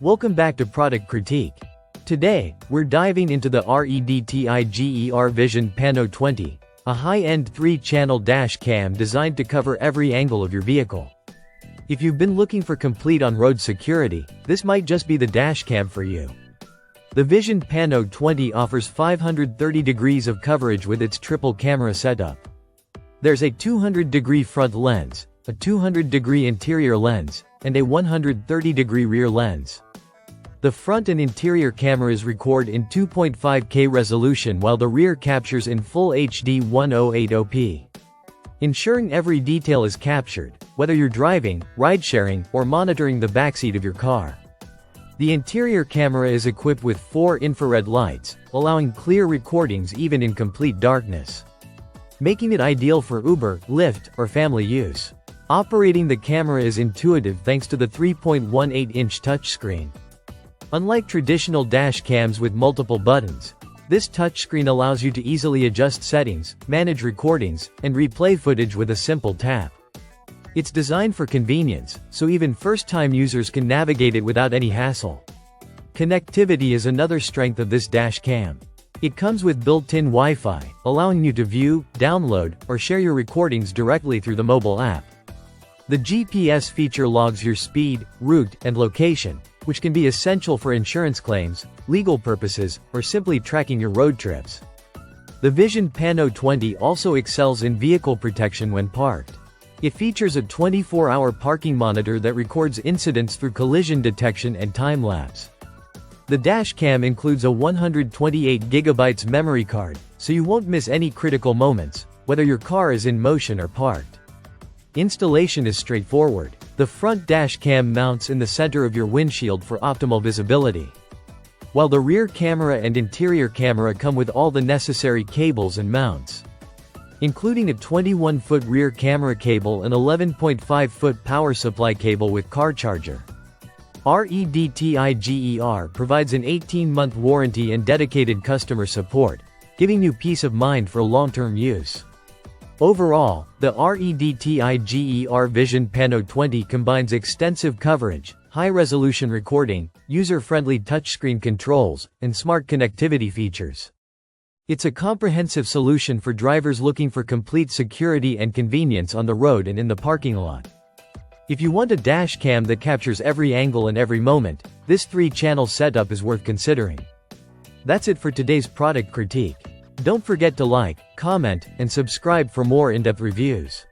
Welcome back to Product Critique. Today, we're diving into the REDTIGER Vision Pano 20, a high-end 3-channel dash cam designed to cover every angle of your vehicle. If you've been looking for complete on-road security, this might just be the dash cam for you. The Vision Pano 20 offers 530 degrees of coverage with its triple camera setup. There's a 200-degree front lens, a 200-degree interior lens, and a 130-degree rear lens. The front and interior cameras record in 2.5K resolution while the rear captures in full HD 1080p. Ensuring every detail is captured, whether you're driving, ride-sharing, or monitoring the backseat of your car. The interior camera is equipped with 4 infrared lights, allowing clear recordings even in complete darkness, making it ideal for Uber, Lyft, or family use. Operating the camera is intuitive thanks to the 3.18-inch touchscreen. Unlike traditional dash cams with multiple buttons, this touchscreen allows you to easily adjust settings, manage recordings, and replay footage with a simple tap. It's designed for convenience, so even first-time users can navigate it without any hassle. Connectivity is another strength of this dash cam. It comes with built-in Wi-Fi, allowing you to view, download, or share your recordings directly through the mobile app. The GPS feature logs your speed, route, and location, which can be essential for insurance claims, legal purposes, or simply tracking your road trips. The Vision Pano 20 also excels in vehicle protection when parked. It features a 24-hour parking monitor that records incidents through collision detection and time-lapse. The dash cam includes a 128GB memory card, so you won't miss any critical moments, whether your car is in motion or parked. Installation is straightforward. The front dash cam mounts in the center of your windshield for optimal visibility, while the rear camera and interior camera come with all the necessary cables and mounts, including a 21-foot rear camera cable and 11.5-foot power supply cable with car charger. REDTIGER provides an 18-month warranty and dedicated customer support, giving you peace of mind for long-term use. Overall, the REDTIGER Vision Pano 20 combines extensive coverage, high-resolution recording, user-friendly touchscreen controls, and smart connectivity features. It's a comprehensive solution for drivers looking for complete security and convenience on the road and in the parking lot. If you want a dash cam that captures every angle and every moment, this 3-channel setup is worth considering. That's it for today's product critique. Don't forget to like, comment, and subscribe for more in-depth reviews.